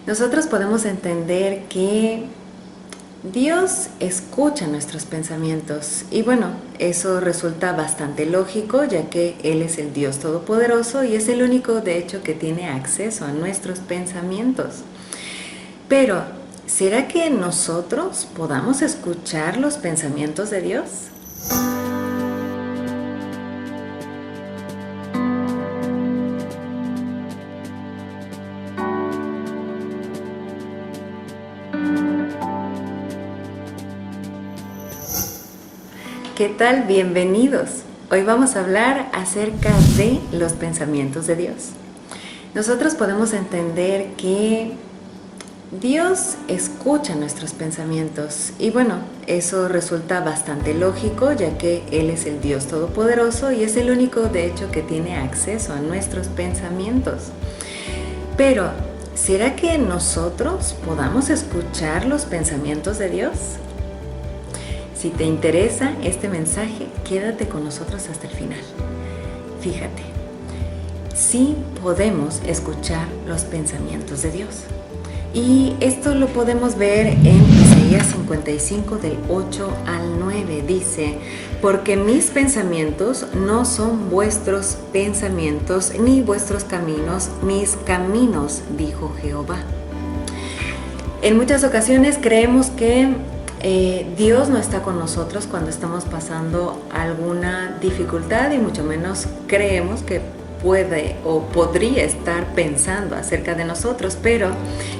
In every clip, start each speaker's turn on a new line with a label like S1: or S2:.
S1: Nosotros podemos entender que Dios escucha nuestros pensamientos y bueno, eso resulta bastante lógico ya que Él es el Dios Todopoderoso y es el único de hecho que tiene acceso a nuestros pensamientos. Pero, ¿será que nosotros podamos escuchar los pensamientos de Dios? ¿Qué tal? Bienvenidos. Hoy vamos a hablar acerca de los pensamientos de Dios. Nosotros podemos entender que Dios escucha nuestros pensamientos y bueno, eso resulta bastante lógico ya que Él es el Dios Todopoderoso y es el único de hecho que tiene acceso a nuestros pensamientos. Pero, ¿será que nosotros podamos escuchar los pensamientos de Dios? Si te interesa este mensaje, quédate con nosotros hasta el final. Fíjate, sí podemos escuchar los pensamientos de Dios. Y esto lo podemos ver en Isaías 55 del 8 al 9. Dice, porque mis pensamientos no son vuestros pensamientos, ni vuestros caminos, mis caminos, dijo Jehová. En muchas ocasiones creemos que Dios no está con nosotros cuando estamos pasando alguna dificultad y mucho menos creemos que puede o podría estar pensando acerca de nosotros, pero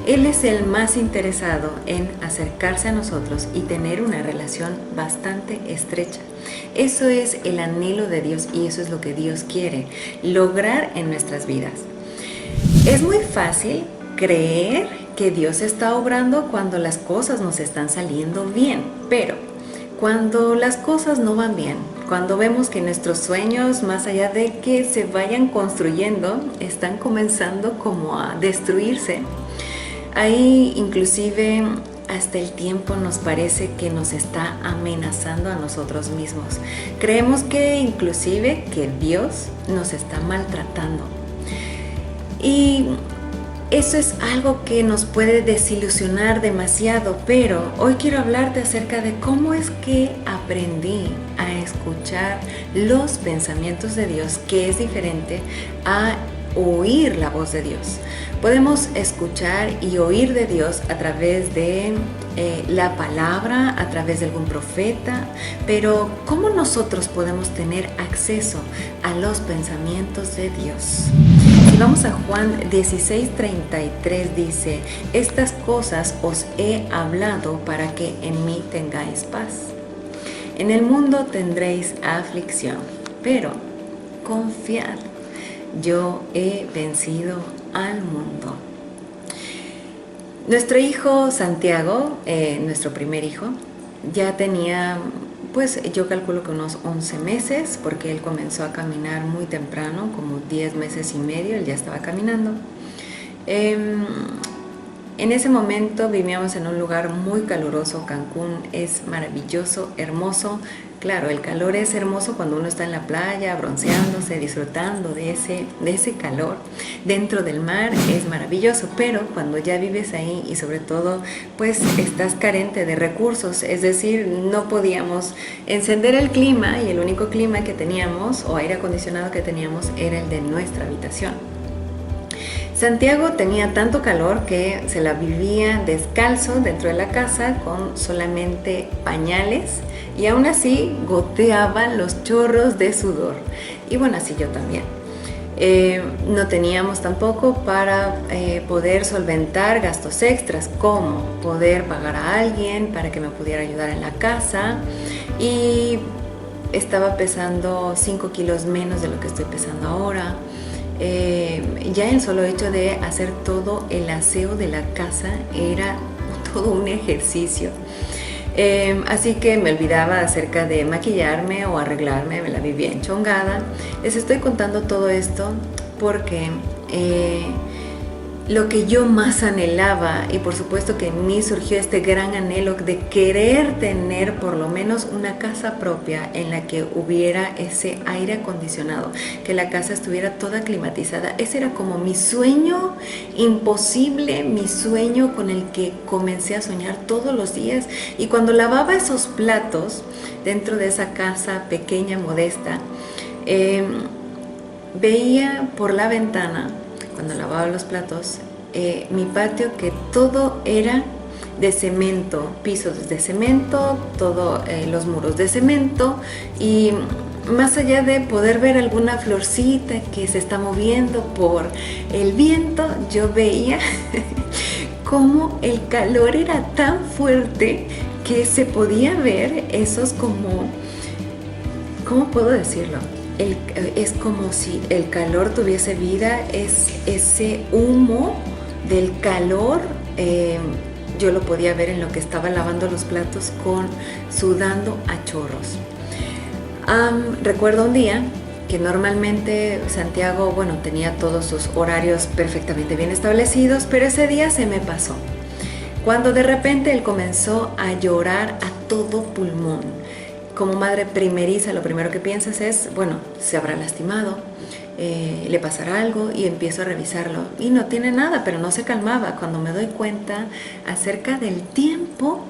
S1: Él es el más interesado en acercarse a nosotros y tener una relación bastante estrecha. Eso es el anhelo de Dios y eso es lo que Dios quiere lograr en nuestras vidas. Es muy fácil creer que Dios está obrando cuando las cosas nos están saliendo bien, pero cuando las cosas no van bien, cuando vemos que nuestros sueños, más allá de que se vayan construyendo, están comenzando como a destruirse, ahí inclusive hasta el tiempo nos parece que nos está amenazando a nosotros mismos. Creemos que inclusive que Dios nos está maltratando. Y eso es algo que nos puede desilusionar demasiado, pero hoy quiero hablarte acerca de cómo es que aprendí a escuchar los pensamientos de Dios, que es diferente a oír la voz de Dios. Podemos escuchar y oír de Dios a través de la palabra, a través de algún profeta, pero ¿cómo nosotros podemos tener acceso a los pensamientos de Dios? Si vamos a Juan 16:33 dice, estas cosas os he hablado para que en mí tengáis paz. En el mundo tendréis aflicción, pero confiad, yo he vencido al mundo. Nuestro hijo Santiago, nuestro primer hijo, ya tenía, pues yo calculo que unos 11 meses, porque él comenzó a caminar muy temprano, como 10 meses y medio, él ya estaba caminando. En ese momento vivíamos en un lugar muy caluroso. Cancún es maravilloso, hermoso. Claro, el calor es hermoso cuando uno está en la playa, bronceándose, disfrutando de ese calor. Dentro del mar es maravilloso, pero cuando ya vives ahí y sobre todo, pues estás carente de recursos, es decir, no podíamos encender el clima y el único clima que teníamos o aire acondicionado que teníamos era el de nuestra habitación. Santiago tenía tanto calor que se la vivía descalzo dentro de la casa con solamente pañales y aún así goteaban los chorros de sudor. Y bueno, así yo también. No teníamos tampoco para poder solventar gastos extras, como poder pagar a alguien para que me pudiera ayudar en la casa, y estaba pesando 5 kilos menos de lo que estoy pesando ahora. Ya el solo hecho de hacer todo el aseo de la casa era todo un ejercicio. Así que me olvidaba acerca de maquillarme o arreglarme, me la vivía enchongada. Les estoy contando todo esto porque lo que yo más anhelaba, y por supuesto que en mí surgió este gran anhelo de querer tener por lo menos una casa propia en la que hubiera ese aire acondicionado, que la casa estuviera toda climatizada. Ese era como mi sueño imposible, mi sueño con el que comencé a soñar todos los días. Y cuando lavaba esos platos dentro de esa casa pequeña, modesta, veía por la ventana, cuando lavaba los platos, mi patio, que todo era de cemento, pisos de cemento, todos los muros de cemento, y más allá de poder ver alguna florcita que se está moviendo por el viento, yo veía cómo el calor era tan fuerte que se podía ver esos como, ¿cómo puedo decirlo? Es como si el calor tuviese vida, es ese humo del calor, yo lo podía ver en lo que estaba lavando los platos, sudando a chorros. Recuerdo un día que normalmente Santiago, bueno, tenía todos sus horarios perfectamente bien establecidos, pero ese día se me pasó, cuando de repente él comenzó a llorar a todo pulmón. Como madre primeriza, lo primero que piensas es, bueno, se habrá lastimado, le pasará algo, y empiezo a revisarlo. Y no tiene nada, pero no se calmaba. Cuando me doy cuenta acerca del tiempo,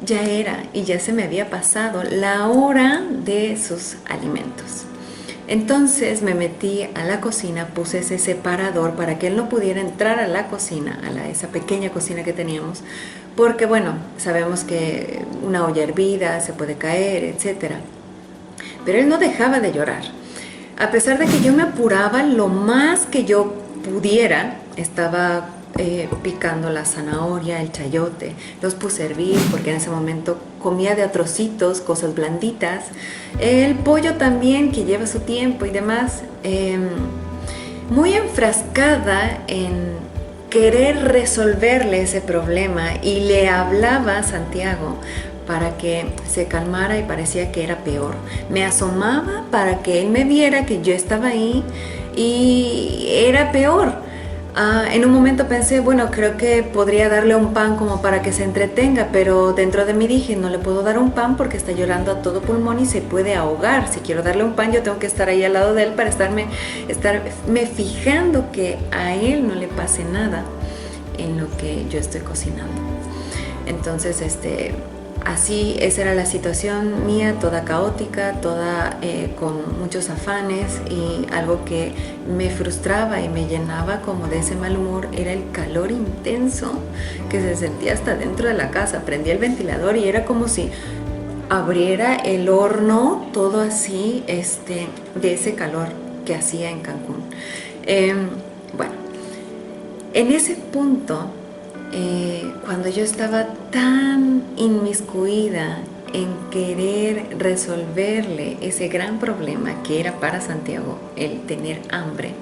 S1: ya era, y ya se me había pasado la hora de sus alimentos. Entonces me metí a la cocina, puse ese separador para que él no pudiera entrar a la cocina, esa pequeña cocina que teníamos, porque bueno, sabemos que una olla hervida se puede caer, etc. Pero él no dejaba de llorar. A pesar de que yo me apuraba lo más que yo pudiera, estaba picando la zanahoria, el chayote, los puse a hervir porque en ese momento comía de a trocitos, cosas blanditas, el pollo también, que lleva su tiempo y demás, muy enfrascada en querer resolverle ese problema, y le hablaba a Santiago para que se calmara, y parecía que era peor. Me asomaba para que él me viera que yo estaba ahí, y era peor. En un momento pensé, bueno, creo que podría darle un pan como para que se entretenga, pero dentro de mí dije, no le puedo dar un pan porque está llorando a todo pulmón y se puede ahogar. Si quiero darle un pan, yo tengo que estar ahí al lado de él para estarme fijando que a él no le pase nada en lo que yo estoy cocinando. Entonces, así, esa era la situación mía, toda caótica, toda con muchos afanes, y algo que me frustraba y me llenaba como de ese mal humor era el calor intenso que se sentía hasta dentro de la casa. Prendía el ventilador y era como si abriera el horno, todo así, de ese calor que hacía en Cancún. Bueno, en ese punto, cuando yo estaba tan inmiscuida en querer resolverle ese gran problema que era para Santiago el tener hambre,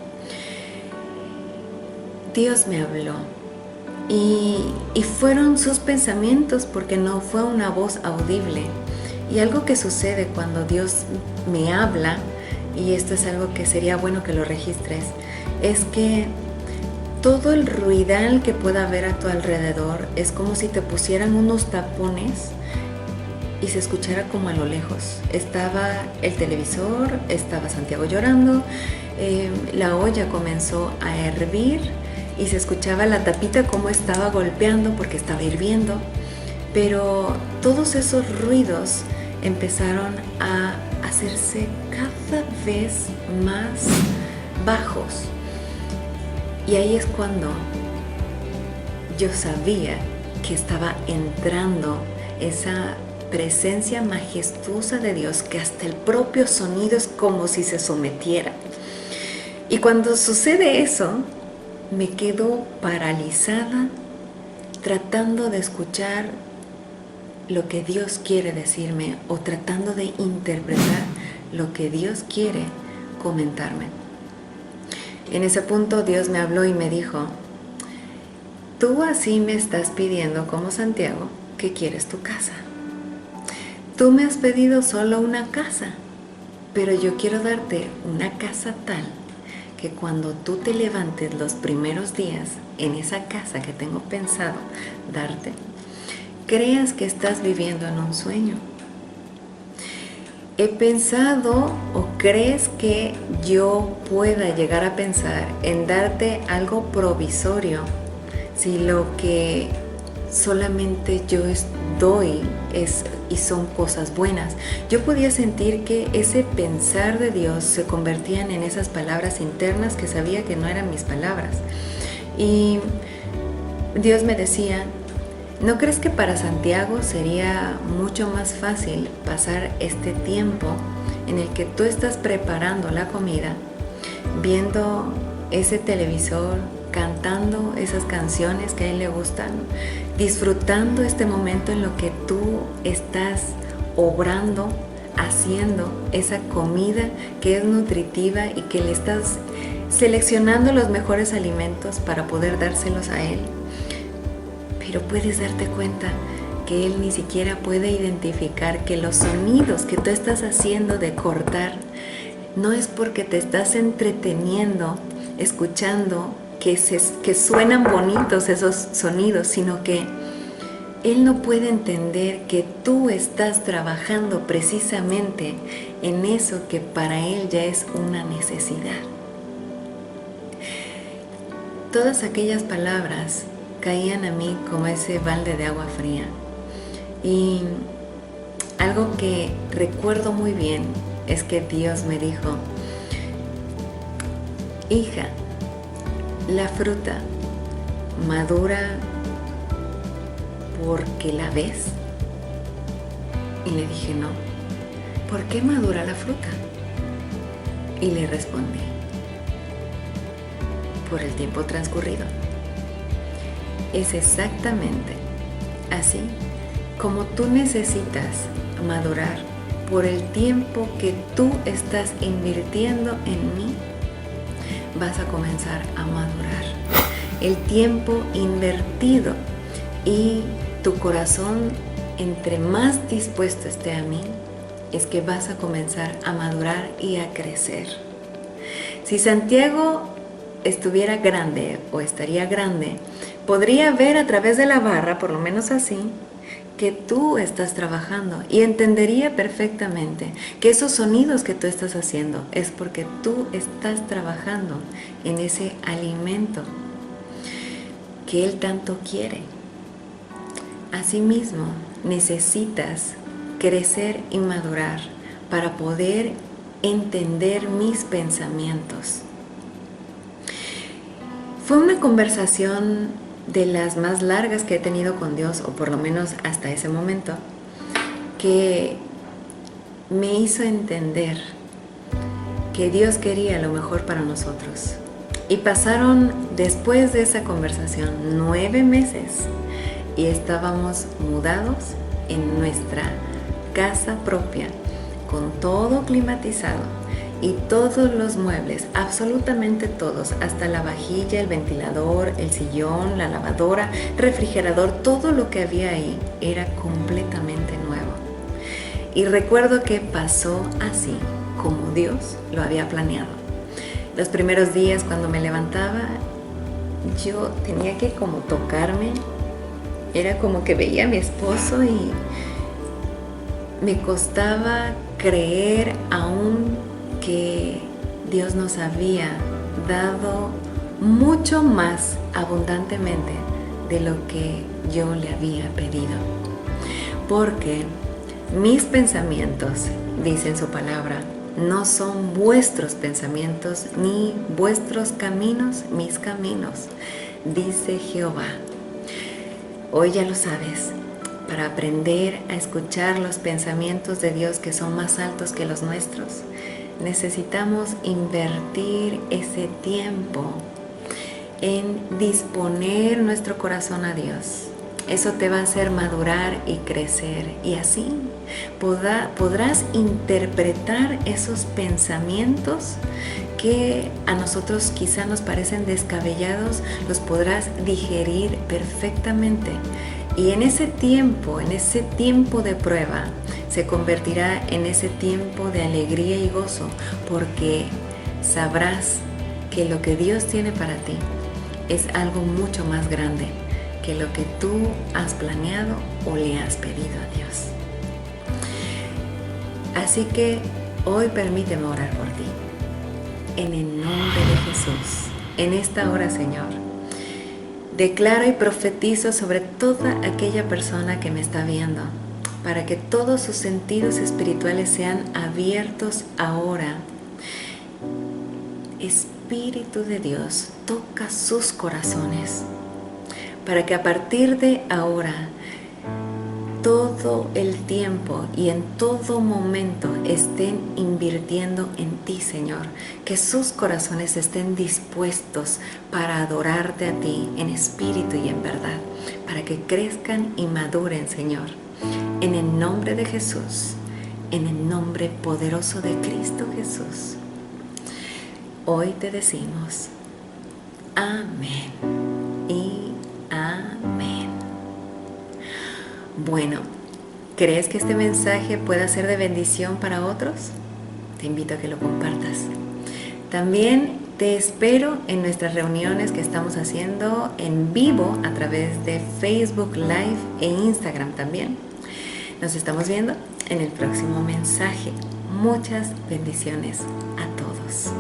S1: Dios me habló, y fueron sus pensamientos, porque no fue una voz audible. Y algo que sucede cuando Dios me habla, y esto es algo que sería bueno que lo registres, es que todo el ruidal que pueda haber a tu alrededor es como si te pusieran unos tapones y se escuchara como a lo lejos. Estaba el televisor, estaba Santiago llorando, la olla comenzó a hervir y se escuchaba la tapita como estaba golpeando porque estaba hirviendo, pero todos esos ruidos empezaron a hacerse cada vez más bajos. Y ahí es cuando yo sabía que estaba entrando esa presencia majestuosa de Dios, que hasta el propio sonido es como si se sometiera. Y cuando sucede eso, me quedo paralizada tratando de escuchar lo que Dios quiere decirme, o tratando de interpretar lo que Dios quiere comentarme. En ese punto Dios me habló y me dijo: tú así me estás pidiendo como Santiago que quieres tu casa. Tú me has pedido solo una casa, pero yo quiero darte una casa tal que cuando tú te levantes los primeros días en esa casa que tengo pensado darte, creas que estás viviendo en un sueño. He pensado o crees que yo pueda llegar a pensar en darte algo provisorio si lo que solamente yo doy y son cosas buenas. Yo podía sentir que ese pensar de Dios se convertían en esas palabras internas que sabía que no eran mis palabras. Y Dios me decía, ¿no crees que para Santiago sería mucho más fácil pasar este tiempo en el que tú estás preparando la comida, viendo ese televisor, cantando esas canciones que a él le gustan, disfrutando este momento en lo que tú estás obrando, haciendo esa comida que es nutritiva y que le estás seleccionando los mejores alimentos para poder dárselos a él? Pero puedes darte cuenta que él ni siquiera puede identificar que los sonidos que tú estás haciendo de cortar no es porque te estás entreteniendo, escuchando que suenan bonitos esos sonidos, sino que él no puede entender que tú estás trabajando precisamente en eso que para él ya es una necesidad. Todas aquellas palabras caían a mí como ese balde de agua fría. Y algo que recuerdo muy bien es que Dios me dijo, hija, la fruta madura porque la ves. Y le dije, no, ¿por qué madura la fruta? Y le respondí, por el tiempo transcurrido. Es exactamente así como tú necesitas madurar por el tiempo que tú estás invirtiendo en mí. Vas a comenzar a madurar. El tiempo invertido y tu corazón, entre más dispuesto esté a mí, es que vas a comenzar a madurar y a crecer. Si Santiago estuviera grande o estaría grande, podría ver a través de la barra, por lo menos así, que tú estás trabajando y entendería perfectamente que esos sonidos que tú estás haciendo es porque tú estás trabajando en ese alimento que él tanto quiere. Asimismo, necesitas crecer y madurar para poder entender mis pensamientos. Fue una conversación de las más largas que he tenido con Dios, o por lo menos hasta ese momento, que me hizo entender que Dios quería lo mejor para nosotros. Y pasaron, después de esa conversación, 9 meses y estábamos mudados en nuestra casa propia, con todo climatizado. Y todos los muebles, absolutamente todos, hasta la vajilla, el ventilador, el sillón, la lavadora, refrigerador, todo lo que había ahí era completamente nuevo. Y recuerdo que pasó así, como Dios lo había planeado. Los primeros días cuando me levantaba, yo tenía que como tocarme. Era como que veía a mi esposo y me costaba creer aún que Dios nos había dado mucho más abundantemente de lo que yo le había pedido. Porque mis pensamientos, dice en su palabra, no son vuestros pensamientos, ni vuestros caminos, mis caminos, dice Jehová. Hoy ya lo sabes. Para aprender a escuchar los pensamientos de Dios que son más altos que los nuestros, necesitamos invertir ese tiempo en disponer nuestro corazón a Dios. Eso te va a hacer madurar y crecer, y así podrás interpretar esos pensamientos que a nosotros quizá nos parecen descabellados, los podrás digerir perfectamente. Y en ese tiempo de prueba, se convertirá en ese tiempo de alegría y gozo, porque sabrás que lo que Dios tiene para ti es algo mucho más grande que lo que tú has planeado o le has pedido a Dios. Así que hoy permíteme orar por ti. En el nombre de Jesús, en esta hora, Señor, declaro y profetizo sobre toda aquella persona que me está viendo, para que todos sus sentidos espirituales sean abiertos ahora. Espíritu de Dios, toca sus corazones, para que a partir de ahora, todo el tiempo y en todo momento estén invirtiendo en ti, Señor. Que sus corazones estén dispuestos para adorarte a ti en espíritu y en verdad, para que crezcan y maduren, Señor. En el nombre de Jesús, en el nombre poderoso de Cristo Jesús, hoy te decimos amén y amén. Bueno, ¿crees que este mensaje pueda ser de bendición para otros? Te invito a que lo compartas. También te espero en nuestras reuniones que estamos haciendo en vivo a través de Facebook Live e Instagram también. Nos estamos viendo en el próximo mensaje. Muchas bendiciones a todos.